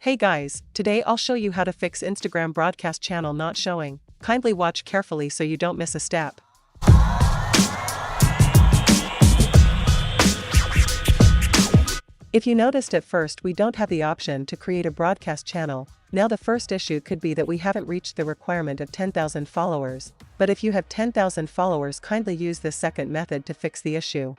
Hey guys, today I'll show you how to fix Instagram broadcast channel not showing. Kindly watch carefully so you don't miss a step. If you noticed at first we don't have the option to create a broadcast channel, now the first issue could be that we haven't reached the requirement of 10,000 followers, but if you have 10,000 followers, kindly use this second method to fix the issue.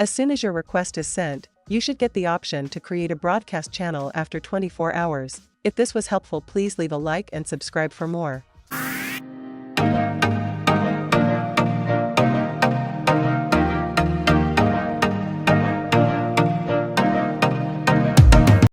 As soon as your request is sent, you should get the option to create a broadcast channel after 24 hours. If this was helpful, please leave a like and subscribe for more.